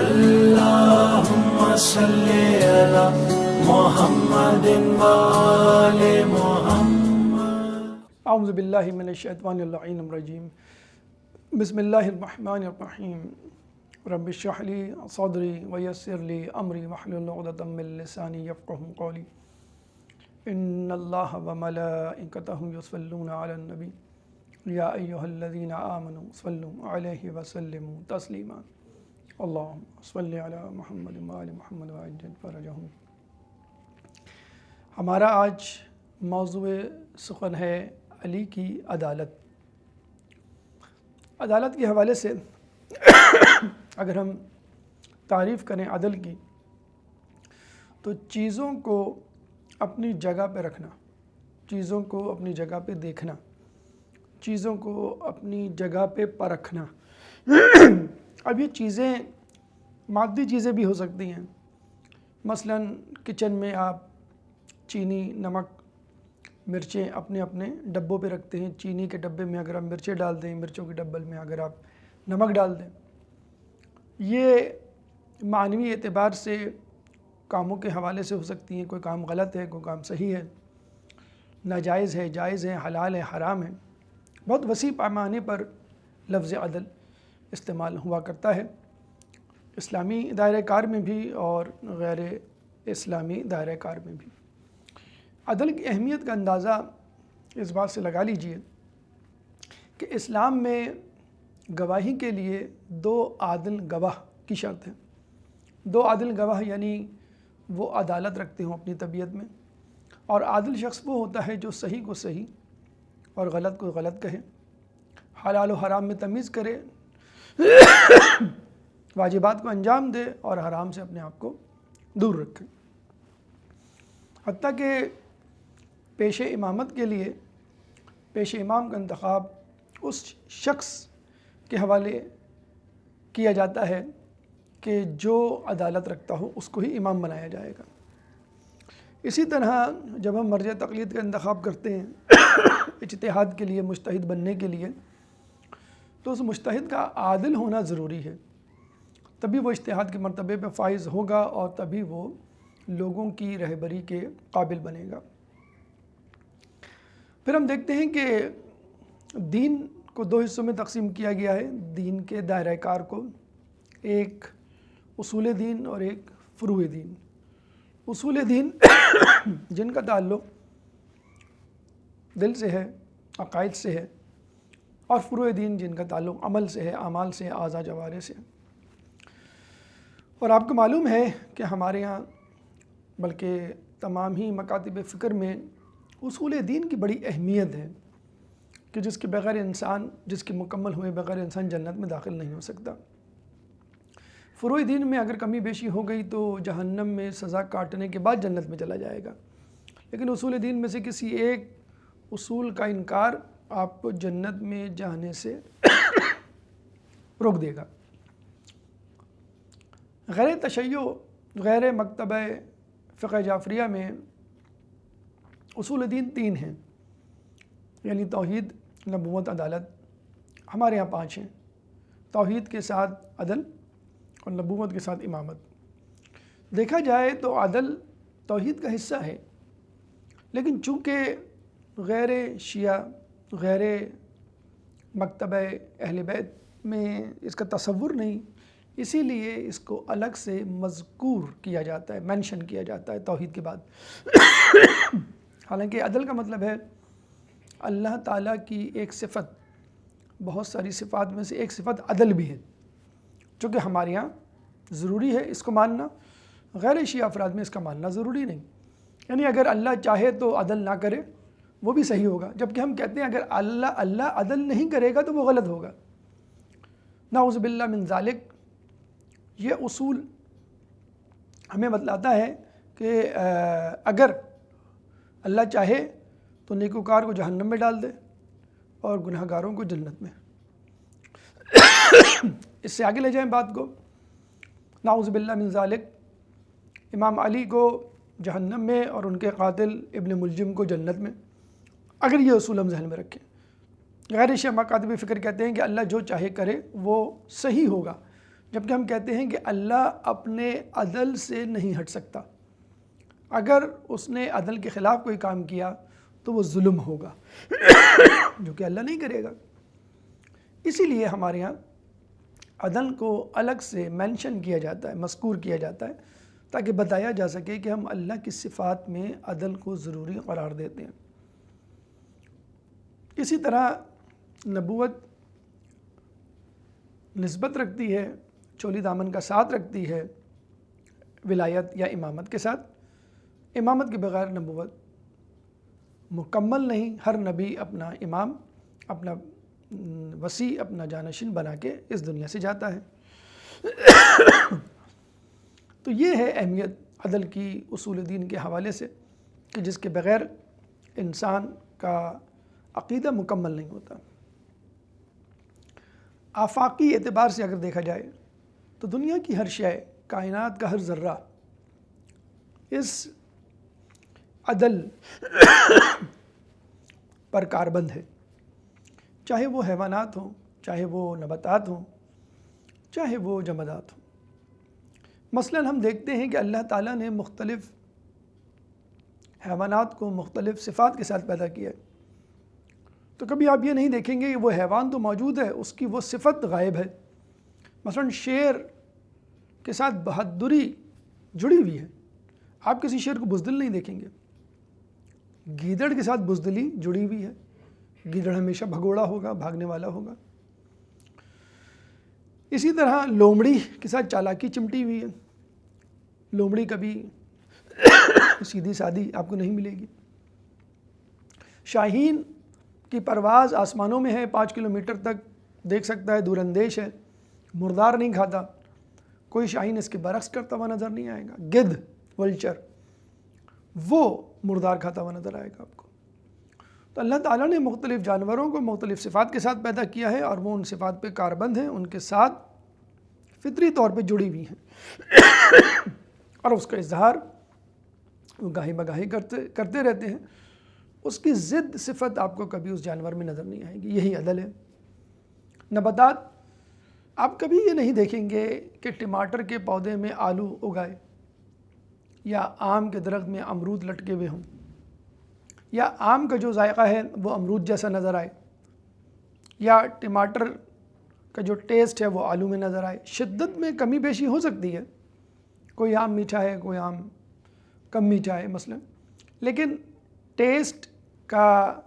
اللهم صل على محمد وآل محمد. اعوذ باللہ من الشیطان اللعین الرجیم. بسم اللہ الرحمن الرحیم. رب اشرح لی صدری ویسر لی امری واحلل عقدۃ من لسانی یفقہوا قولی. ان اللہ وملائکتہ یصلون علی النبی یا ایھا الذین آمنوا صلوا علیہ وسلموا تسلیما. اللہم صل علی محمد وآل محمد وعجل فرجہم. ہمارا آج موضوع سخن ہے علی کی عدالت. عدالت کے حوالے سے اگر ہم تعریف کریں عدل کی تو چیزوں کو اپنی جگہ پہ رکھنا، چیزوں کو اپنی جگہ پہ دیکھنا، چیزوں کو اپنی جگہ پہ پرکھنا. اب یہ چیزیں مادی چیزیں بھی ہو سکتی ہیں. مثلا کچن میں آپ چینی، نمک، مرچیں اپنے اپنے ڈبوں پہ رکھتے ہیں. چینی کے ڈبے میں اگر آپ مرچیں ڈال دیں، مرچوں کے ڈبل میں اگر آپ نمک ڈال دیں. یہ معنوی اعتبار سے کاموں کے حوالے سے ہو سکتی ہیں. کوئی کام غلط ہے، کوئی کام صحیح ہے، ناجائز ہے، جائز ہے، حلال ہے، حرام ہے. بہت وسیع پیمانے پر لفظ عدل استعمال ہوا کرتا ہے، اسلامی دائرہ کار میں بھی اور غیر اسلامی دائرہ کار میں بھی. عدل کی اہمیت کا اندازہ اس بات سے لگا لیجئے کہ اسلام میں گواہی کے لیے 2 عادل گواہ کی شرط ہے. 2 عادل گواہ یعنی وہ عدالت رکھتے ہوں اپنی طبیعت میں، اور عادل شخص وہ ہوتا ہے جو صحیح کو صحیح اور غلط کو غلط کہے، حلال و حرام میں تمیز کرے، واجبات کو انجام دے اور حرام سے اپنے آپ کو دور رکھے. حتیٰ کہ پیش امامت کے لیے پیش امام کا انتخاب اس شخص کے حوالے کیا جاتا ہے کہ جو عدالت رکھتا ہو اس کو ہی امام بنایا جائے گا. اسی طرح جب ہم مرجع تقلید کا انتخاب کرتے ہیں اجتہاد کے لیے، مجتہد بننے کے لیے، تو اس مجتہد کا عادل ہونا ضروری ہے. تبھی وہ اجتہاد کے مرتبے پہ فائز ہوگا اور تبھی وہ لوگوں کی رہبری کے قابل بنے گا. پھر ہم دیکھتے ہیں کہ دین کو 2 حصوں میں تقسیم کیا گیا ہے. دین کے دائرہ کار کو ایک اصول دین اور ایک فروع دین. اصول دین جن کا تعلق دل سے ہے، عقائد سے ہے، اور فروع دین جن کا تعلق عمل سے ہے، اعمال سے، اعضاء جوارح سے. اور آپ کو معلوم ہے کہ ہمارے ہاں بلکہ تمام ہی مکاتب فکر میں اصول دین کی بڑی اہمیت ہے کہ جس کے بغیر انسان، جس کے مکمل ہوئے بغیر انسان جنت میں داخل نہیں ہو سکتا. فروع دین میں اگر کمی بیشی ہو گئی تو جہنم میں سزا کاٹنے کے بعد جنت میں چلا جائے گا. لیکن اصول دین میں سے کسی ایک اصول کا انکار آپ کو جنت میں جانے سے روک دے گا. غیر تشیع، غیر مکتبہ فقہ جعفریہ میں اصول دین 3 ہیں، یعنی توحید، نبوت، عدالت. ہمارے یہاں 5 ہیں: توحید کے ساتھ عدل اور نبوت کے ساتھ امامت. دیکھا جائے تو عدل توحید کا حصہ ہے، لیکن چونکہ غیر شیعہ، غیر مکتبہ اہل بیت میں اس کا تصور نہیں، اسی لیے اس کو الگ سے مذکور کیا جاتا ہے، مینشن کیا جاتا ہے توحید کے بعد. حالانکہ عدل کا مطلب ہے اللہ تعالیٰ کی ایک صفت، بہت ساری صفات میں سے ایک صفت عدل بھی ہے، جو کہ ہمارے یہاں ضروری ہے اس کو ماننا. غیر شیعہ افراد میں اس کا ماننا ضروری نہیں. یعنی اگر اللہ چاہے تو عدل نہ کرے وہ بھی صحیح ہوگا، جبکہ ہم کہتے ہیں اگر اللہ عدل نہیں کرے گا تو وہ غلط ہوگا. نعوذ باللہ من ذالک. یہ اصول ہمیں بتلاتا ہے کہ اگر اللہ چاہے تو نیکوکار کو جہنم میں ڈال دے اور گناہ گاروں کو جنت میں. اس سے آگے لے جائیں بات کو. نعوذ باللہ من ذالک. امام علی کو جہنم میں اور ان کے قاتل ابن ملجم کو جنت میں. اگر یہ اصول ہم ذہن میں رکھیں. غیر شیعہ مکاتب فکر کہتے ہیں کہ اللہ جو چاہے کرے وہ صحیح ہوگا، جبکہ ہم کہتے ہیں کہ اللہ اپنے عدل سے نہیں ہٹ سکتا. اگر اس نے عدل کے خلاف کوئی کام کیا تو وہ ظلم ہوگا جو کہ اللہ نہیں کرے گا. اسی لیے ہمارے ہاں عدل کو الگ سے مینشن کیا جاتا ہے، مذکور کیا جاتا ہے، تاکہ بتایا جا سکے کہ ہم اللہ کی صفات میں عدل کو ضروری قرار دیتے ہیں. اسی طرح نبوت نسبت رکھتی ہے، چولی دامن کا ساتھ رکھتی ہے ولایت یا امامت کے ساتھ. امامت کے بغیر نبوت مکمل نہیں. ہر نبی اپنا امام، اپنا وسیع، اپنا جانشین بنا کے اس دنیا سے جاتا ہے. تو یہ ہے اہمیت عدل کی اصول دین کے حوالے سے، کہ جس کے بغیر انسان کا عقیدہ مکمل نہیں ہوتا. آفاقی اعتبار سے اگر دیکھا جائے تو دنیا کی ہر شے، کائنات کا ہر ذرہ اس عدل پر کاربند ہے. چاہے وہ حیوانات ہوں، چاہے وہ نباتات ہوں، چاہے وہ جمادات ہوں. مثلاً ہم دیکھتے ہیں کہ اللہ تعالیٰ نے مختلف حیوانات کو مختلف صفات کے ساتھ پیدا کیا ہے. تو کبھی آپ یہ نہیں دیکھیں گے کہ وہ حیوان تو موجود ہے، اس کی وہ صفت غائب ہے. مثلاً شیر کے ساتھ بہادری جڑی ہوئی ہے، آپ کسی شیر کو بزدل نہیں دیکھیں گے. گیدڑ کے ساتھ بزدلی جڑی ہوئی ہے، گیدڑ ہمیشہ بھگوڑا ہوگا، بھاگنے والا ہوگا. اسی طرح لومڑی کے ساتھ چالاکی چمٹی ہوئی ہے. لومڑی کبھی سیدھی سادی آپ کو نہیں ملے گی. شاہین کی پرواز آسمانوں میں ہے، 5 کلومیٹر تک دیکھ سکتا ہے، دور اندیش ہے، مردار نہیں کھاتا. کوئی شاہین اس کے برعکس کرتا ہوا نظر نہیں آئے گا. گدھ، ولچر، وہ مردار کھاتا ہوا نظر آئے گا آپ کو. تو اللہ تعالیٰ نے مختلف جانوروں کو مختلف صفات کے ساتھ پیدا کیا ہے، اور وہ ان صفات پہ کاربند ہیں، ان کے ساتھ فطری طور پہ جڑی ہوئی ہیں اور اس کا اظہار وہ گاہی بگاہی کرتے رہتے ہیں. اس کی ضد صفت آپ کو کبھی اس جانور میں نظر نہیں آئے گی. یہی عدل ہے. نباتات، آپ کبھی یہ نہیں دیکھیں گے کہ ٹماٹر کے پودے میں آلو اگائے، یا آم کے درخت میں امرود لٹکے ہوئے ہوں، یا آم کا جو ذائقہ ہے وہ امرود جیسا نظر آئے، یا ٹماٹر کا جو ٹیسٹ ہے وہ آلو میں نظر آئے. شدت میں کمی بیشی ہو سکتی ہے، کوئی آم میٹھا ہے، کوئی آم کم میٹھا ہے مثلا، لیکن ٹیسٹ کا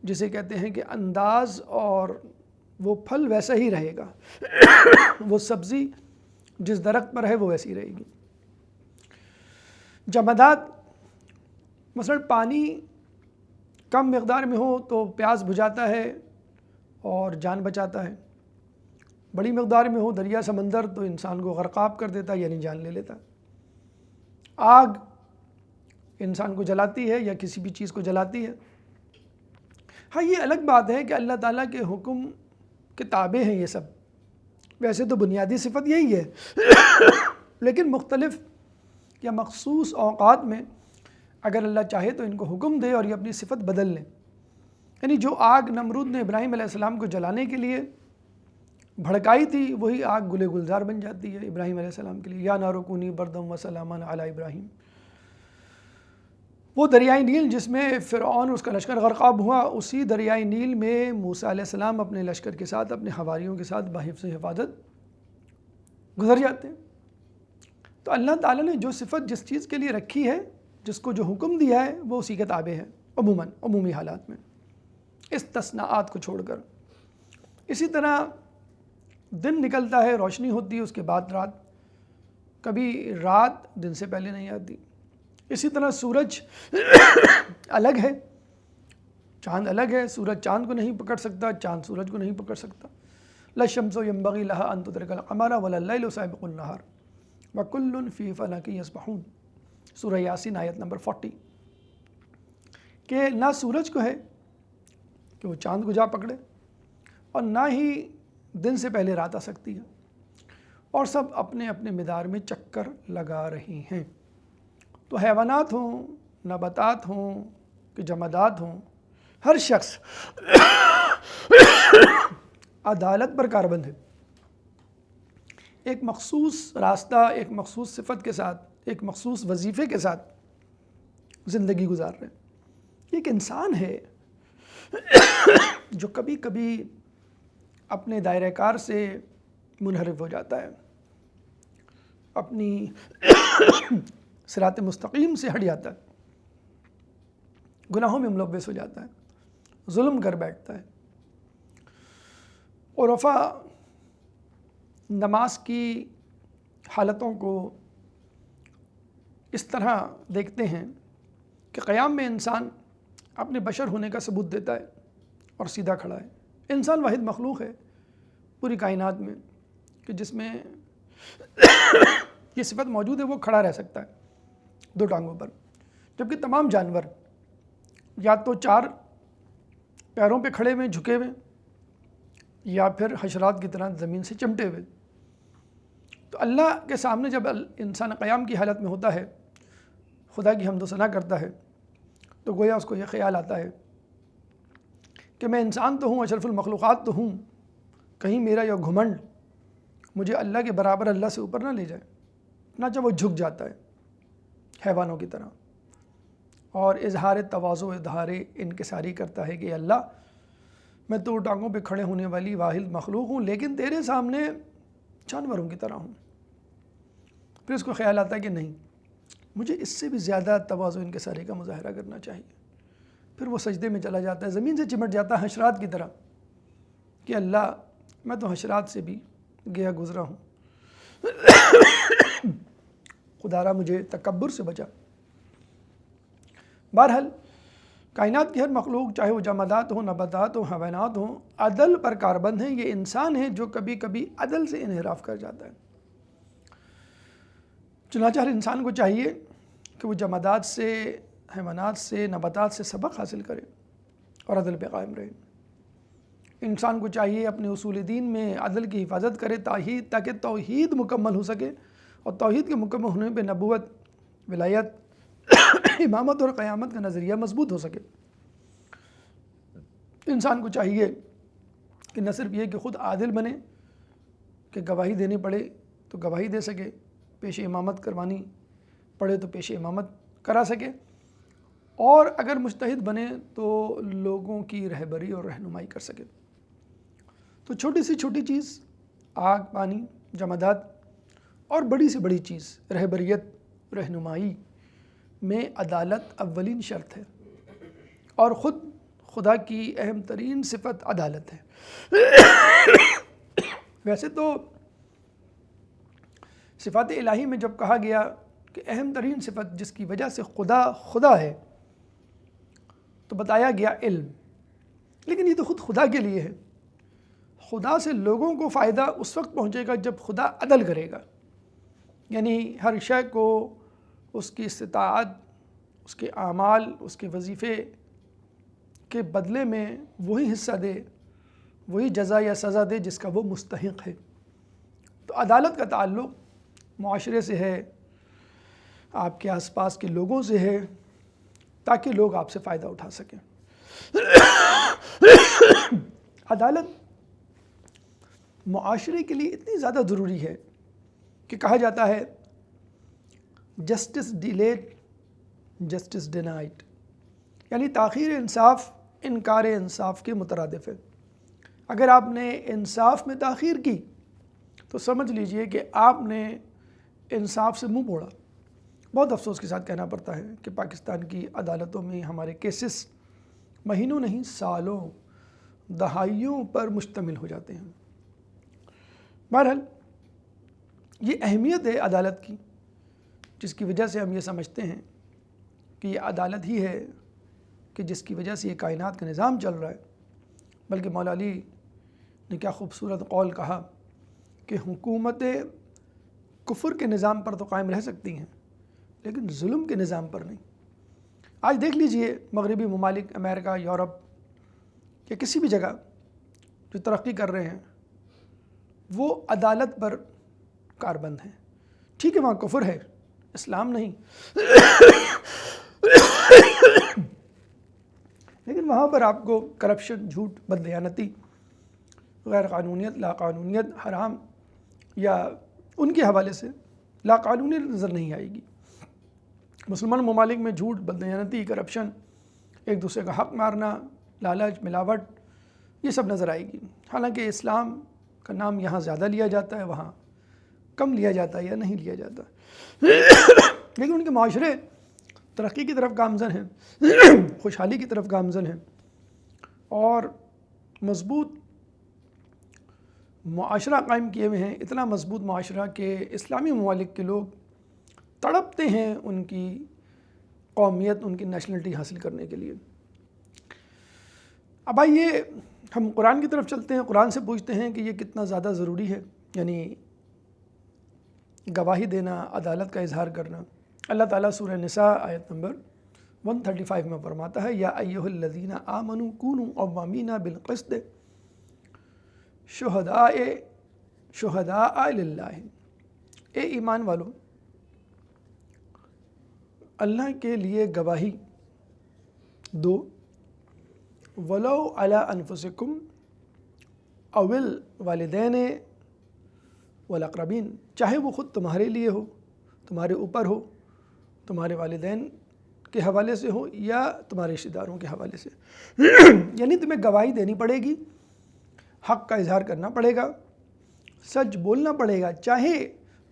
جسے کہتے ہیں کہ انداز اور وہ پھل ویسا ہی رہے گا. وہ سبزی جس درخت پر ہے وہ ویسی رہے گی. جمادات، مثلا پانی کم مقدار میں ہو تو پیاس بجھاتا ہے اور جان بچاتا ہے. بڑی مقدار میں ہو، دریا سمندر، تو انسان کو غرقاب کر دیتا ہے، یعنی جان لے لیتا ہے. آگ انسان کو جلاتی ہے یا کسی بھی چیز کو جلاتی ہے. ہاں، یہ الگ بات ہے کہ اللہ تعالیٰ کے حکم کے تابع ہیں یہ سب. ویسے تو بنیادی صفت یہی ہے، لیکن مختلف یا مخصوص اوقات میں اگر اللہ چاہے تو ان کو حکم دے اور یہ اپنی صفت بدل لیں. یعنی جو آگ نمرود نے ابراہیم علیہ السلام کو جلانے کے لیے بھڑکائی تھی، وہی آگ گلے گلزار بن جاتی ہے ابراہیم علیہ السلام کے لیے. یا نار کونی بردم و سلاما علی ابراہیم. وہ دریائے نیل جس میں فرعون اس کا لشکر غرقاب ہوا، اسی دریائے نیل میں موسیٰ علیہ السلام اپنے لشکر کے ساتھ، اپنے حواریوں کے ساتھ بحفظ حفاظت گزر جاتے ہیں. تو اللہ تعالیٰ نے جو صفت جس چیز کے لیے رکھی ہے، جس کو جو حکم دیا ہے، وہ اسی کے تابع ہے عمومی حالات میں، استثناءات کو چھوڑ کر. اسی طرح دن نکلتا ہے، روشنی ہوتی ہے، اس کے بعد رات. کبھی رات دن سے پہلے نہیں آتی. اسی طرح سورج الگ ہے، چاند الگ ہے. سورج چاند کو نہیں پکڑ سکتا، چاند سورج کو نہیں پکڑ سکتا. لا الشمس ينبغي لها ان تدرك القمر ولا الليل سابق النهار وكل في فلك يسبحون. سورہ یاسین آیت نمبر 40. کہ نہ سورج کو ہے کہ وہ چاند کو جا پکڑے، اور نہ ہی دن سے پہلے رات آ سکتی ہے، اور سب اپنے اپنے مدار میں چکر لگا رہی ہیں. تو حیوانات ہوں، نباتات ہوں کہ جمادات ہوں، ہر شخص عدالت پر کاربند ہے. ایک مخصوص راستہ، ایک مخصوص صفت کے ساتھ، ایک مخصوص وظیفے کے ساتھ زندگی گزار رہے ہیں۔ ایک انسان ہے جو کبھی کبھی اپنے دائرہ کار سے منحرف ہو جاتا ہے، اپنی صراط مستقیم سے ہٹ جاتا ہے، گناہوں میں ملوث ہو جاتا ہے، ظلم کر بیٹھتا ہے۔ عرفا نماز کی حالتوں کو اس طرح دیکھتے ہیں کہ قیام میں انسان اپنے بشر ہونے کا ثبوت دیتا ہے اور سیدھا کھڑا ہے۔ انسان واحد مخلوق ہے پوری کائنات میں کہ جس میں یہ صفت موجود ہے، وہ کھڑا رہ سکتا ہے 2 ٹانگوں پر، جبکہ تمام جانور یا تو 4 پیروں پہ کھڑے ہوئے جھکے ہوئے یا پھر حشرات کی طرح زمین سے چمٹے ہوئے۔ تو اللہ کے سامنے جب انسان قیام کی حالت میں ہوتا ہے، خدا کی حمد و ثنا کرتا ہے، تو گویا اس کو یہ خیال آتا ہے کہ میں انسان تو ہوں، اشرف المخلوقات تو ہوں، کہیں میرا یہ گھمنڈ مجھے اللہ کے برابر، اللہ سے اوپر نہ لے جائے۔ چنانچہ وہ جھک جاتا ہے حیوانوں کی طرح اور اظہار تواضع، اظہار انکساری کرتا ہے کہ اللہ میں 2 ٹانگوں پہ کھڑے ہونے والی واحد مخلوق ہوں، لیکن تیرے سامنے جانوروں کی طرح ہوں۔ پھر اس کو خیال آتا ہے کہ نہیں، مجھے اس سے بھی زیادہ تواضع انکساری کا مظاہرہ کرنا چاہیے۔ پھر وہ سجدے میں چلا جاتا ہے، زمین سے چمٹ جاتا ہے حشرات کی طرح کہ اللہ میں تو حشرات سے بھی گیا گزرا ہوں، خدا را مجھے تکبر سے بچا۔ بہرحال کائنات کی ہر مخلوق، چاہے وہ جمادات ہوں، نباتات ہوں، حیوانات ہوں، عدل پر کاربند ہیں۔ یہ انسان ہے جو کبھی کبھی عدل سے انحراف کر جاتا ہے۔ چنانچہ ہر انسان کو چاہیے کہ وہ جمادات سے، حیوانات سے، نباتات سے سبق حاصل کرے اور عدل پہ قائم رہے۔ انسان کو چاہیے اپنے اصول دین میں عدل کی حفاظت کرے تاکہ توحید مکمل ہو سکے، اور توحید کے مکمل ہونے پہ نبوت، ولایت، امامت اور قیامت کا نظریہ مضبوط ہو سکے۔ انسان کو چاہیے کہ نہ صرف یہ کہ خود عادل بنے کہ گواہی دینی پڑے تو گواہی دے سکے، پیش امامت کروانی پڑے تو پیش امامت کرا سکے، اور اگر مجتہد بنے تو لوگوں کی رہبری اور رہنمائی کر سکے۔ تو چھوٹی سے چھوٹی چیز، آگ، پانی، جمادات، اور بڑی سے بڑی چیز رہبریت، رہنمائی میں عدالت اولین شرط ہے، اور خود خدا کی اہم ترین صفت عدالت ہے۔ ویسے تو صفات الہی میں جب کہا گیا کہ اہم ترین صفت جس کی وجہ سے خدا ہے، تو بتایا گیا علم، لیکن یہ تو خود خدا کے لیے ہے۔ خدا سے لوگوں کو فائدہ اس وقت پہنچے گا جب خدا عدل کرے گا، یعنی ہر شے کو اس کی استطاعت، اس کے اعمال، اس کے وظیفے کے بدلے میں وہی حصہ دے، وہی جزا یا سزا دے جس کا وہ مستحق ہے۔ تو عدالت کا تعلق معاشرے سے ہے، آپ کے آس پاس کے لوگوں سے ہے، تاکہ لوگ آپ سے فائدہ اٹھا سکیں۔ عدالت معاشرے کے لیے اتنی زیادہ ضروری ہے کہ کہا جاتا ہے جسٹس ڈیلیڈ، جسٹس ڈینائڈ، یعنی تاخیر انصاف انکار انصاف کے مترادف ہے۔ اگر آپ نے انصاف میں تاخیر کی تو سمجھ لیجئے کہ آپ نے انصاف سے منہ موڑا۔ بہت افسوس کے ساتھ کہنا پڑتا ہے کہ پاکستان کی عدالتوں میں ہمارے کیسز مہینوں نہیں، سالوں، دہائیوں پر مشتمل ہو جاتے ہیں۔ بہرحال یہ اہمیت ہے عدالت کی، جس کی وجہ سے ہم یہ سمجھتے ہیں کہ یہ عدالت ہی ہے کہ جس کی وجہ سے یہ کائنات کا نظام چل رہا ہے۔ بلکہ مولا علی نے کیا خوبصورت قول کہا کہ حکومتیں کفر کے نظام پر تو قائم رہ سکتی ہیں، لیکن ظلم کے نظام پر نہیں۔ آج دیکھ لیجئے مغربی ممالک، امریکہ، یورپ یا کسی بھی جگہ جو ترقی کر رہے ہیں، وہ عدالت پر کاربند ہیں۔ ٹھیک ہے وہاں کفر ہے، اسلام نہیں، لیکن وہاں پر آپ کو کرپشن، جھوٹ، بددیانتی، غیر قانونیت، لا قانونیت، حرام یا ان کے حوالے سے لاقانونی نظر نہیں آئے گی۔ مسلمان ممالک میں جھوٹ، بددیانتی، کرپشن، ایک دوسرے کا حق مارنا، لالچ، ملاوٹ، یہ سب نظر آئے گی۔ حالانکہ اسلام کا نام یہاں زیادہ لیا جاتا ہے، وہاں کم لیا جاتا ہے یا نہیں لیا جاتا، لیکن ان کے معاشرے ترقی کی طرف گامزن ہیں، خوشحالی کی طرف گامزن ہیں، اور مضبوط معاشرہ قائم کیے ہوئے ہیں۔ اتنا مضبوط معاشرہ کہ اسلامی ممالک کے لوگ تڑپتے ہیں ان کی قومیت، ان کی نیشنلٹی حاصل کرنے کے لیے۔ اب آئیے ہم قرآن کی طرف چلتے ہیں، قرآن سے پوچھتے ہیں کہ یہ کتنا زیادہ ضروری ہے، یعنی گواہی دینا، عدالت کا اظہار کرنا۔ اللہ تعالیٰ سورہ نساء آیت نمبر 135 میں فرماتا ہے، یا ایھا الذین آمنوا کونوا قوامین بالقسط شہداء للہ، اے ایمان والو اللہ کے لیے گواہی دو، ولو علی انفسکم او الوالدین والاقربین، چاہے وہ خود تمہارے لیے ہو، تمہارے اوپر ہو، تمہارے والدین کے حوالے سے ہو یا تمہارے رشتہ داروں کے حوالے سے۔ یعنی تمہیں گواہی دینی پڑے گی، حق کا اظہار کرنا پڑے گا، سچ بولنا پڑے گا، چاہے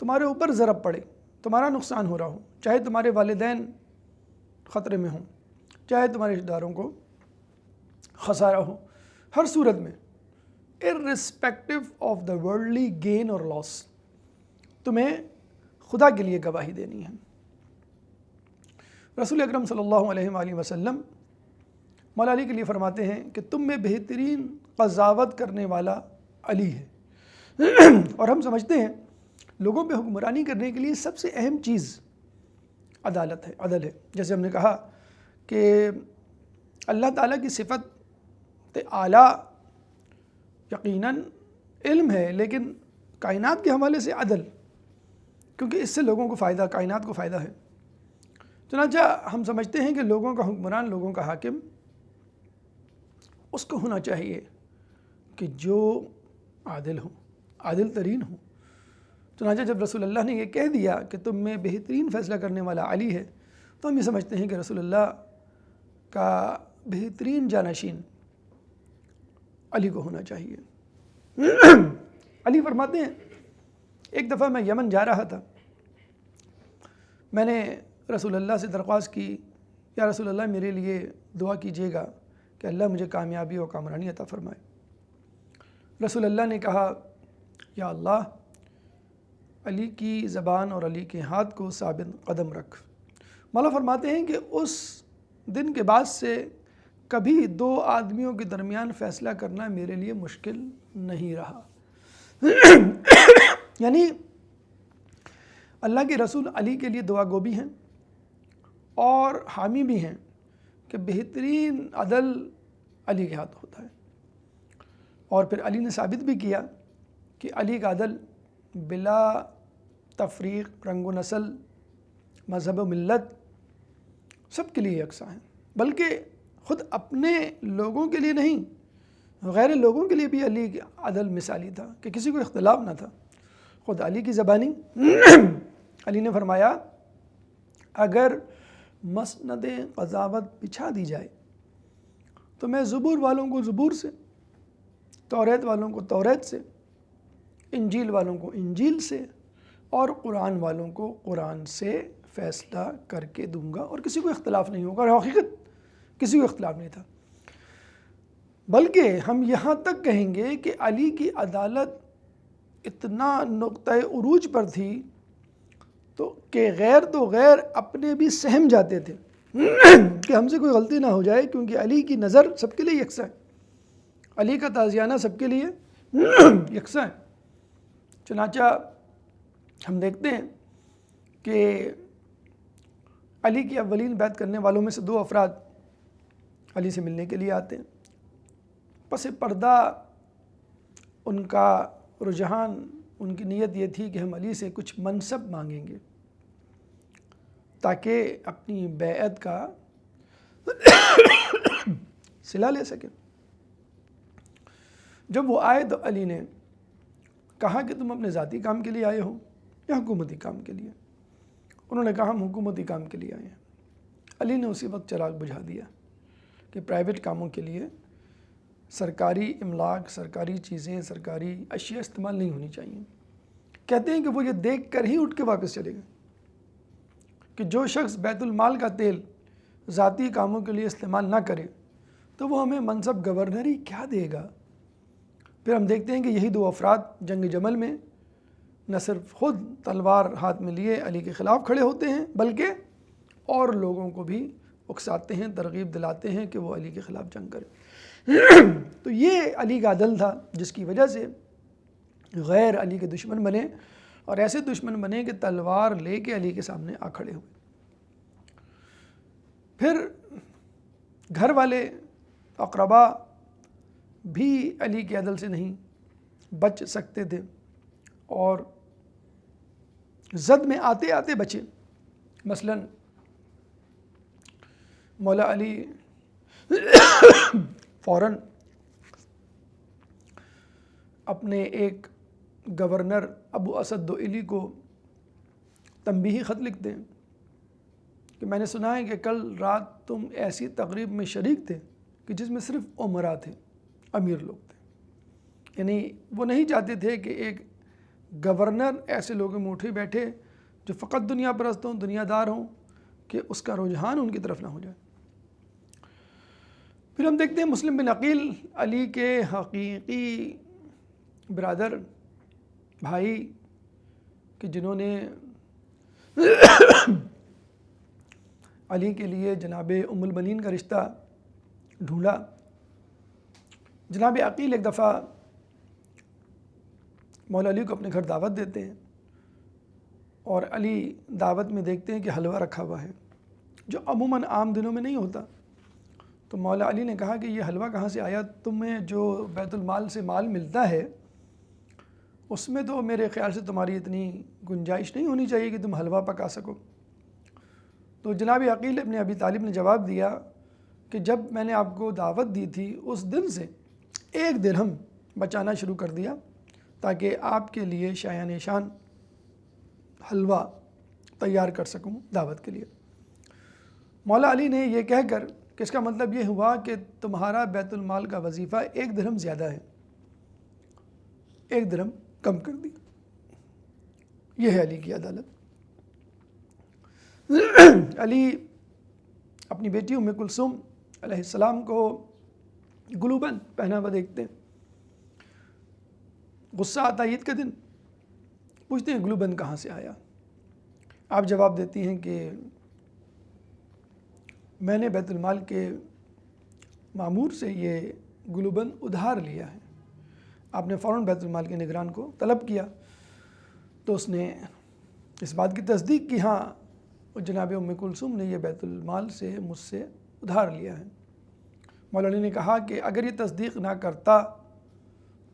تمہارے اوپر ضرب پڑے، تمہارا نقصان ہو رہا ہو، چاہے تمہارے والدین خطرے میں ہوں، چاہے تمہارے رشتہ داروں کو خسارہ ہو، ہر صورت میں irrespective of the worldly gain or loss تمہیں خدا کے لیے گواہی دینی ہے۔ رسول اکرم صلی اللہ علیہ وآلہ وسلم مولا علی کے لیے فرماتے ہیں کہ تم میں بہترین قضاوت کرنے والا علی ہے، اور ہم سمجھتے ہیں لوگوں پہ حکمرانی کرنے کے لیے سب سے اہم چیز عدالت ہے، عدل ہے۔ جیسے ہم نے کہا کہ اللہ تعالیٰ کی صفت اعلیٰ یقیناً علم ہے، لیکن کائنات کے حوالے سے عدل، کیونکہ اس سے لوگوں کو فائدہ، کائنات کو فائدہ ہے۔ چنانچہ ہم سمجھتے ہیں کہ لوگوں کا حکمران، لوگوں کا حاکم، اس کو ہونا چاہیے کہ جو عادل ہو، عادل ترین ہو۔ چنانچہ جب رسول اللہ نے یہ کہہ دیا کہ تم میں بہترین فیصلہ کرنے والا علی ہے، تو ہم یہ سمجھتے ہیں کہ رسول اللہ کا بہترین جانشین علی کو ہونا چاہیے۔ علی فرماتے ہیں ایک دفعہ میں یمن جا رہا تھا، میں نے رسول اللہ سے درخواست کی، یا رسول اللہ میرے لیے دعا کیجیے گا کہ اللہ مجھے کامیابی اور کامرانی عطا فرمائے۔ رسول اللہ نے کہا، یا اللہ علی کی زبان اور علی کے ہاتھ کو ثابت قدم رکھ۔ مولا فرماتے ہیں کہ اس دن کے بعد سے کبھی دو آدمیوں کے درمیان فیصلہ کرنا میرے لیے مشکل نہیں رہا۔ یعنی اللہ کے رسول علی کے لیے دعا گو بھی ہیں اور حامی بھی ہیں کہ بہترین عدل علی کے ہاتھ ہوتا ہے۔ اور پھر علی نے ثابت بھی کیا کہ علی کا عدل بلا تفریق، رنگ و نسل، مذہب و ملت، سب کے لیے یکساں ہیں، بلکہ خود اپنے لوگوں کے لیے نہیں، غیر لوگوں کے لیے بھی علی کا عدل مثالی تھا کہ کسی کو اختلاف نہ تھا۔ خود علی کی زبانی، علی نے فرمایا اگر مسند قضاوت بچھا دی جائے تو میں زبور والوں کو زبور سے، توریت والوں کو توریت سے، انجیل والوں کو انجیل سے، اور قرآن والوں کو قرآن سے فیصلہ کر کے دوں گا، اور کسی کو اختلاف نہیں ہوگا۔ اور حقیقت کسی کو اختلاف نہیں تھا، بلکہ ہم یہاں تک کہیں گے کہ علی کی عدالت اتنا نقطۂ عروج پر تھی تو کہ غیر تو غیر اپنے بھی سہم جاتے تھے کہ ہم سے کوئی غلطی نہ ہو جائے، کیونکہ علی کی نظر سب کے لیے یکساں ہے، علی کا تازیانہ سب کے لیے یکساں ہے۔ چنانچہ ہم دیکھتے ہیں کہ علی کی اولین بیعت کرنے والوں میں سے دو افراد علی سے ملنے کے لیے آتے ہیں۔ پس پردہ ان کا رجحان، ان کی نیت یہ تھی کہ ہم علی سے کچھ منصب مانگیں گے تاکہ اپنی بیعت کا صلہ لے سکیں۔ جب وہ آئے تو علی نے کہا کہ تم اپنے ذاتی کام کے لیے آئے ہو یا حکومتی کام کے لیے؟ انہوں نے کہا ہم حکومتی کام کے لیے آئے ہیں۔ علی نے اسی وقت چراغ بجھا دیا کہ پرائیویٹ کاموں کے لیے سرکاری املاک، سرکاری چیزیں، سرکاری اشیاء استعمال نہیں ہونی چاہیے۔ کہتے ہیں کہ وہ یہ دیکھ کر ہی اٹھ کے واپس چلے گئے کہ جو شخص بیت المال کا تیل ذاتی کاموں کے لیے استعمال نہ کرے تو وہ ہمیں منصب گورنری کیا دے گا۔ پھر ہم دیکھتے ہیں کہ یہی دو افراد جنگ جمل میں نہ صرف خود تلوار ہاتھ میں لیے علی کے خلاف کھڑے ہوتے ہیں بلکہ اور لوگوں کو بھی اکساتے ہیں، ترغیب دلاتے ہیں کہ وہ علی کے خلاف جنگ کریں۔ تو یہ علی کا عدل تھا جس کی وجہ سے غیر علی کے دشمن بنے، اور ایسے دشمن بنے کہ تلوار لے کے علی کے سامنے آ کھڑے ہوئے۔ پھر گھر والے اقربا بھی علی کے عدل سے نہیں بچ سکتے تھے اور زد میں آتے آتے بچے۔ مثلاً مولا علی فوراً اپنے ایک گورنر ابو اسد دوئلی کو تنبیہی خط لکھتے ہیں کہ میں نے سنا ہے کہ کل رات تم ایسی تقریب میں شریک تھے کہ جس میں صرف امراء تھے، امیر لوگ تھے۔ یعنی وہ نہیں چاہتے تھے کہ ایک گورنر ایسے لوگوں میں اٹھے بیٹھے جو فقط دنیا پرست ہوں، دنیا دار ہوں، کہ اس کا رجحان ان کی طرف نہ ہو جائے۔ پھر ہم دیکھتے ہیں مسلم بن عقیل، علی کے حقیقی برادر بھائی، کہ جنہوں نے علی کے لیے جناب ام البنین کا رشتہ ڈھونڈا۔ جناب عقیل ایک دفعہ مولا علی کو اپنے گھر دعوت دیتے ہیں اور علی دعوت میں دیکھتے ہیں کہ حلوہ رکھا ہوا ہے جو عموماً عام دنوں میں نہیں ہوتا۔ تو مولا علی نے کہا کہ یہ حلوہ کہاں سے آیا؟ تمہیں جو بیت المال سے مال ملتا ہے اس میں تو میرے خیال سے تمہاری اتنی گنجائش نہیں ہونی چاہیے کہ تم حلوہ پکا سکو۔ تو جناب عقیل ابن ابی طالب نے جواب دیا کہ جب میں نے آپ کو دعوت دی تھی اس دن سے 1 درہم بچانا شروع کر دیا تاکہ آپ کے لیے شایان شان حلوہ تیار کر سکوں دعوت کے لیے۔ مولا علی نے یہ کہہ کر کہ اس کا مطلب یہ ہوا کہ تمہارا بیت المال کا وظیفہ 1 درہم زیادہ ہے، 1 درہم کم کر دی۔ یہ ہے علی کی عدالت۔ علی اپنی بیٹی ام کلثوم علیہ السلام کو گلوبند پہنا ہوا دیکھتے ہیں۔ غصہ آتا عید کے دن، پوچھتے ہیں گلوبند کہاں سے آیا؟ آپ جواب دیتی ہیں کہ میں نے بیت المال کے مامور سے یہ گلوبند ادھار لیا ہے۔ آپ نے فوراً بیت المال کے نگران کو طلب کیا تو اس نے اس بات کی تصدیق کی، ہاں جناب ام کلثوم نے یہ بیت المال سے مجھ سے ادھار لیا ہے۔ مولا علی نے کہا کہ اگر یہ تصدیق نہ کرتا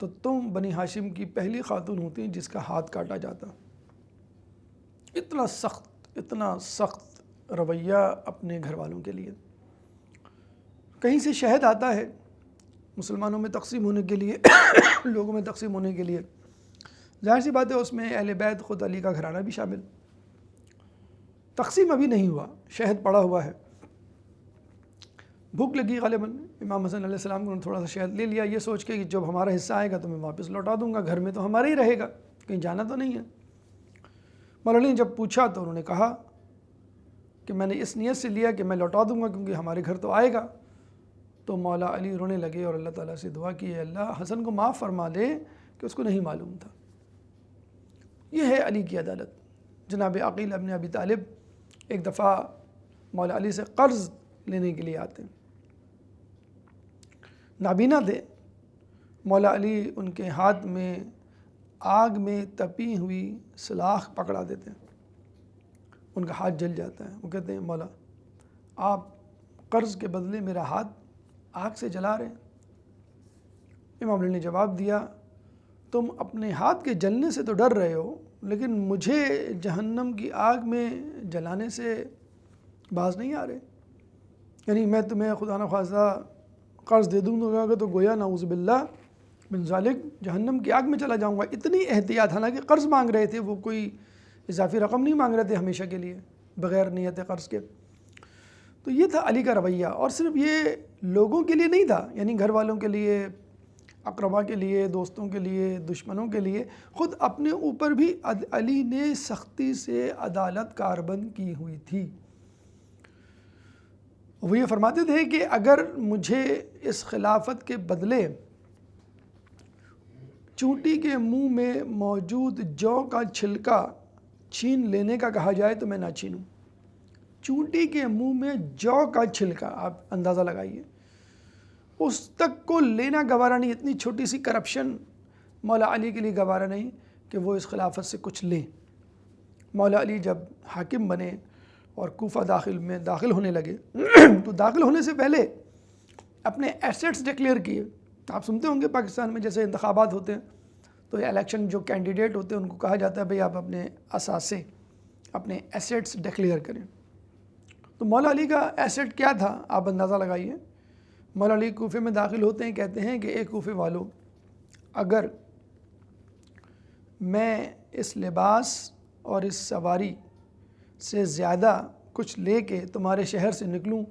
تو تم بنی ہاشم کی پہلی خاتون ہوتی جس کا ہاتھ کاٹا جاتا۔ اتنا سخت رویہ اپنے گھر والوں کے لیے۔ کہیں سے شہد آتا ہے مسلمانوں میں تقسیم ہونے کے لیے، لوگوں میں تقسیم ہونے کے لیے، ظاہر سی بات ہے اس میں اہل بیت خود علی کا گھرانہ بھی شامل۔ تقسیم ابھی نہیں ہوا، شہد پڑا ہوا ہے، بھوک لگی غالباً امام حسن علیہ السلام کو تھوڑا سا شہد لے لیا، یہ سوچ کے کہ جب ہمارا حصہ آئے گا تو میں واپس لوٹا دوں گا، گھر میں تو ہمارا ہی رہے گا، کہیں جانا تو نہیں ہے۔ مولا علی نے جب پوچھا تو انہوں نے کہا کہ میں نے اس نیت سے لیا کہ میں لوٹا دوں گا کیونکہ ہمارے گھر تو آئے گا۔ تو مولا علی رونے لگے اور اللہ تعالیٰ سے دعا کی، اے اللہ حسن کو معاف فرما دے کہ اس کو نہیں معلوم تھا۔ یہ ہے علی کی عدالت۔ جناب عقیل ابن ابی طالب ایک دفعہ مولا علی سے قرض لینے کے لیے آتے ہیں، نابینا تھے۔ مولا علی ان کے ہاتھ میں آگ میں تپی ہوئی سلاخ پکڑا دیتے ہیں، ان کا ہاتھ جل جاتا ہے۔ وہ کہتے ہیں مولا آپ قرض کے بدلے میرا ہاتھ آگ سے جلا رہے ہیں۔ امام علی نے جواب دیا تم اپنے ہاتھ کے جلنے سے تو ڈر رہے ہو لیکن مجھے جہنم کی آگ میں جلانے سے باز نہیں آ رہے۔ یعنی میں تمہیں خدا نخواستہ قرض دے دوں گا تو گویا نعوذ باللہ من ذالک جہنم کی آگ میں چلا جاؤں گا۔ اتنی احتیاط، حالانکہ قرض مانگ رہے تھے، وہ کوئی اضافی رقم نہیں مانگ رہے تھے ہمیشہ کے لیے بغیر نیت قرض کے. تو یہ تھا علی کا رویہ. اور صرف یہ لوگوں کے لیے نہیں تھا، یعنی گھر والوں کے لیے، اقربا کے لیے، دوستوں کے لیے، دشمنوں کے لیے، خود اپنے اوپر بھی علی نے سختی سے عدالت کاربند کی ہوئی تھی. وہ یہ فرماتے تھے کہ اگر مجھے اس خلافت کے بدلے چونٹی کے منہ میں موجود جو کا چھلکا چھین لینے کا کہا جائے تو میں نہ چھینوں. چونٹی کے منہ میں جو کا چھلکا، آپ اندازہ لگائیے، اس تک کو لینا گوارا نہیں. اتنی چھوٹی سی کرپشن مولا علی کے لیے گوارا نہیں کہ وہ اس خلافت سے کچھ لیں. مولا علی جب حاکم بنے اور کوفہ داخل ہونے لگے تو داخل ہونے سے پہلے اپنے ایسیٹس ڈکلیئر کیے. آپ سنتے ہوں گے پاکستان میں جیسے انتخابات ہوتے ہیں تو الیکشن جو کینڈیڈیٹ ہوتے ہیں ان کو کہا جاتا ہے بھئی آپ اپنے اثاثے، اپنے ایسیٹس ڈکلیئر کریں. تو مولا علی کا ایسیٹ کیا تھا آپ اندازہ لگائیے. مولا علی کوفے میں داخل ہوتے ہیں، کہتے ہیں کہ اے کوفے والو، اگر میں اس لباس اور اس سواری سے زیادہ کچھ لے کے تمہارے شہر سے نکلوں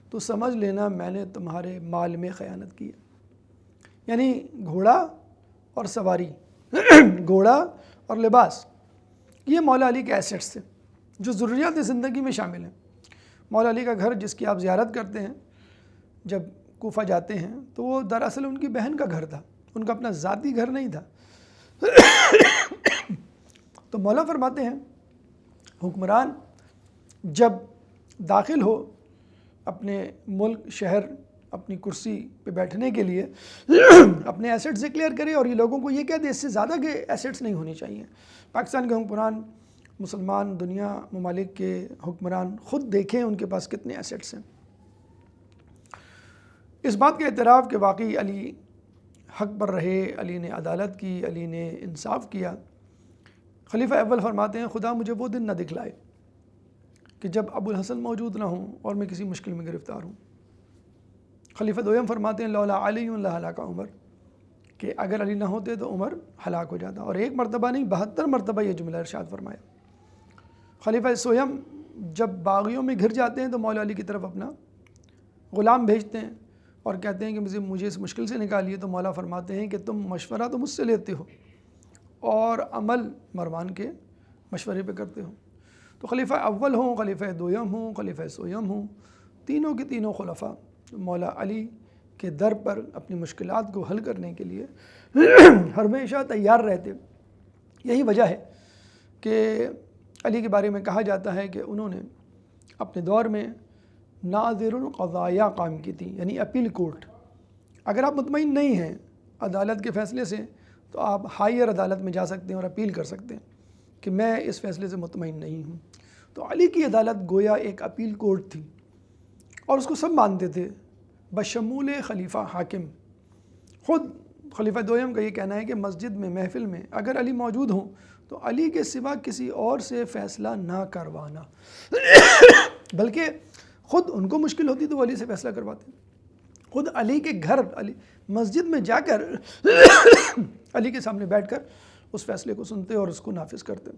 تو سمجھ لینا میں نے تمہارے مال میں خیانت کی ہے. یعنی گھوڑا اور سواری گھوڑا اور لباس، یہ مولا علی کے ایسیٹس تھے جو ضروریات زندگی میں شامل ہیں. مولا علی کا گھر جس کی آپ زیارت کرتے ہیں جب کوفہ جاتے ہیں تو وہ دراصل ان کی بہن کا گھر تھا، ان کا اپنا ذاتی گھر نہیں تھا. تو مولا فرماتے ہیں حکمران جب داخل ہو اپنے ملک، شہر، اپنی کرسی پہ بیٹھنے کے لیے اپنے ایسیٹس ڈکلیئر کرے اور یہ لوگوں کو یہ کہہ دے اس سے زیادہ کے ایسیٹس نہیں ہونی چاہیے. پاکستان کے حکمران، مسلمان دنیا ممالک کے حکمران خود دیکھیں ان کے پاس کتنے ایسیٹس ہیں. اس بات کا اعتراف کہ واقعی علی حق پر رہے، علی نے عدالت کی، علی نے انصاف کیا. خلیفہ اول فرماتے ہیں خدا مجھے وہ دن نہ دکھلائے کہ جب ابو الحسن موجود نہ ہوں اور میں کسی مشکل میں گرفتار ہوں. خلیفہ دویم فرماتے ہیں لولا علی لہلک عمر، کہ اگر علی نہ ہوتے تو عمر ہلاک ہو جاتا. اور ایک مرتبہ نہیں 72 مرتبہ یہ جملہ ارشاد فرمایا. خلیفہ سویم جب باغیوں میں گھر جاتے ہیں تو مولا علی کی طرف اپنا غلام بھیجتے ہیں اور کہتے ہیں کہ مجھے اس مشکل سے نکالیے. تو مولا فرماتے ہیں کہ تم مشورہ تو مجھ سے لیتے ہو اور عمل مروان کے مشورے پہ کرتے ہو. تو خلیفہ اول ہوں، خلیفہ دویم ہوں، خلیفہ سویم ہوں، تینوں کے تینوں خلفاء مولا علی کے در پر اپنی مشکلات کو حل کرنے کے لیے ہمیشہ تیار رہتے. یہی وجہ ہے کہ علی کے بارے میں کہا جاتا ہے کہ انہوں نے اپنے دور میں ناظر القضایا قائم کی تھی، یعنی اپیل کورٹ. اگر آپ مطمئن نہیں ہیں عدالت کے فیصلے سے تو آپ ہائر عدالت میں جا سکتے ہیں اور اپیل کر سکتے ہیں کہ میں اس فیصلے سے مطمئن نہیں ہوں. تو علی کی عدالت گویا ایک اپیل کورٹ تھی اور اس کو سب مانتے تھے بشمول خلیفہ حاکم. خود خلیفہ دویم کا یہ کہنا ہے کہ مسجد میں، محفل میں اگر علی موجود ہوں تو علی کے سوا کسی اور سے فیصلہ نہ کروانا، بلکہ خود ان کو مشکل ہوتی تو وہ علی سے فیصلہ کرواتے. خود علی کے گھر، علی مسجد میں جا کر علی کے سامنے بیٹھ کر اس فیصلے کو سنتے اور اس کو نافذ کرتے.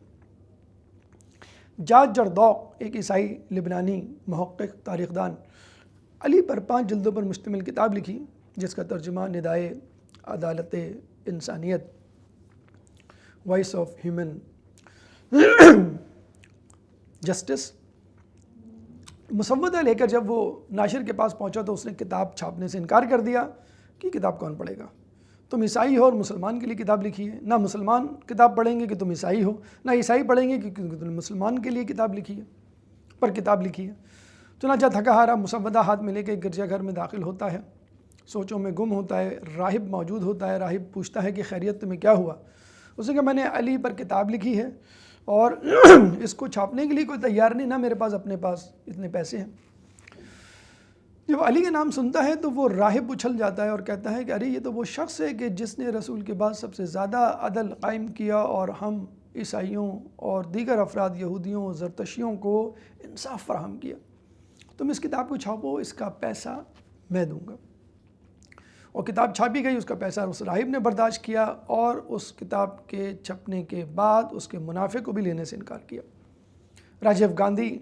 جاج جردوق ایک عیسائی لبنانی محقق تاریخ دان علی پر 5 جلدوں پر مشتمل کتاب لکھی جس کا ترجمہ ندائے عدالت انسانیت، وائس آف ہیومن جسٹس. مسودہ لے کر جب وہ ناشر کے پاس پہنچا تو اس نے کتاب چھاپنے سے انکار کر دیا کہ کتاب کون پڑھے گا، تم عیسائی ہو اور مسلمان کے لیے کتاب لکھی ہے، نہ مسلمان کتاب پڑھیں گے کہ تم عیسائی ہو، نہ عیسائی پڑھیں گے کہ تم نے مسلمان کے لیے کتاب لکھی ہے، پر کتاب لکھی ہے. چنانچہ تھکا ہارا مسودہ ہاتھ میں لے کے گرجا گھر میں داخل ہوتا ہے، سوچوں میں گم ہوتا ہے. راہب موجود ہوتا ہے، راہب پوچھتا ہے کہ خیریت تمہیں کیا ہوا؟ اس نے کہا میں نے علی پر کتاب لکھی ہے اور اس کو چھاپنے کے لیے کوئی تیار نہیں، نہ میرے پاس اپنے پاس اتنے پیسے ہیں. جب علی کا نام سنتا ہے تو وہ راہب اچھل جاتا ہے اور کہتا ہے کہ ارے یہ تو وہ شخص ہے کہ جس نے رسول کے بعد سب سے زیادہ عدل قائم کیا اور ہم عیسائیوں اور دیگر افراد یہودیوں اور زرتشیوں کو انصاف فراہم کیا. تم اس کتاب کو چھاپو، اس کا پیسہ میں دوں گا. اور کتاب چھاپی گئی، اس کا پیسہ اس راہب نے برداشت کیا اور اس کتاب کے چھپنے کے بعد اس کے منافع کو بھی لینے سے انکار کیا۔ راجیو گاندھی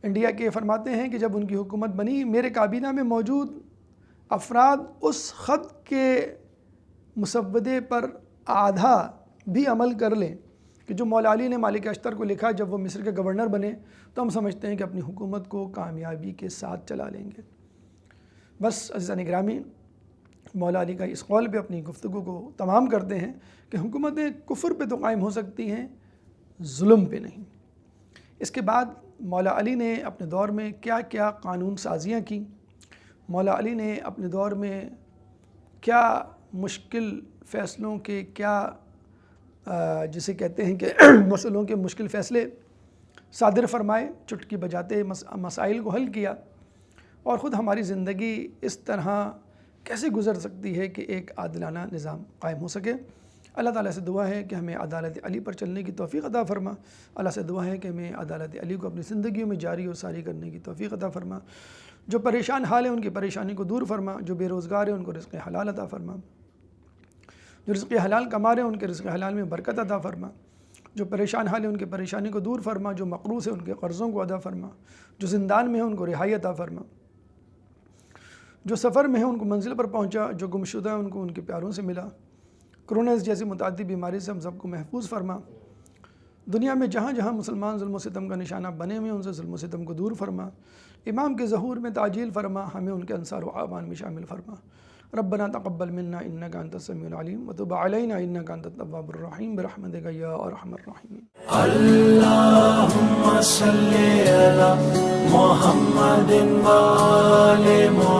انڈیا کے فرماتے ہیں کہ جب ان کی حکومت بنی، میرے کابینہ میں موجود افراد اس خط کے مسودے پر آدھا بھی عمل کر لیں کہ جو مولا علی نے مالک اشتر کو لکھا جب وہ مصر کے گورنر بنے، تو ہم سمجھتے ہیں کہ اپنی حکومت کو کامیابی کے ساتھ چلا لیں گے۔ بس عزیزان گرامی، مولا علی کا اس قول پہ اپنی گفتگو کو تمام کرتے ہیں کہ حکومتیں کفر پہ تو قائم ہو سکتی ہیں، ظلم پہ نہیں۔ اس کے بعد مولا علی نے اپنے دور میں کیا کیا قانون سازیاں کی، مولا علی نے اپنے دور میں کیا مشکل فیصلوں کے جسے کہتے ہیں کہ مسئلوں کے مشکل فیصلے صادر فرمائے، چٹکی بجاتے مسائل کو حل کیا، اور خود ہماری زندگی اس طرح کیسے گزر سکتی ہے کہ ایک عادلانہ نظام قائم ہو سکے۔ اللہ تعالیٰ سے دعا ہے کہ ہمیں عدالت علی پر چلنے کی توفیق عطا فرما۔ اللہ سے دعا ہے کہ ہمیں عدالت علی کو اپنی زندگیوں میں جاری و ساری کرنے کی توفیق عطا فرما۔ جو پریشان حال ہیں ان کی پریشانی کو دور فرما، جو بے روزگار ہیں ان کو رزق حلال عطا فرما، جو رزق حلال کما رہے ہیں ان کے رزق حلال میں برکت عطا فرما، جو پریشان حال ہیں ان کی پریشانی کو دور فرما، جو مقروض ہیں ان کے قرضوں کو ادا فرما، جو زندان میں ہیں ان کو رہائی عطا فرما، جو سفر میں ہیں ان کو منزل پر پہنچا، جو گمشدہ ہیں ان کو ان کے پیاروں سے ملا۔ کرونا جیسی متعدی بیماری سے ہم سب کو محفوظ فرما۔ دنیا میں جہاں جہاں مسلمان ظلم و ستم کا نشانہ بنے ہوئے ان سے ظلم و ستم کو دور فرما۔ امام کے ظہور میں تعجیل فرما، ہمیں ان کے انصار و اعوان میں شامل فرما۔ ربنا تقبل منا انک انت السمیع العلیم وتب علینا انک انت التواب الرحیم برحمتک یا ارحم الراحمین۔ اللهم صل على محمد وآل محمد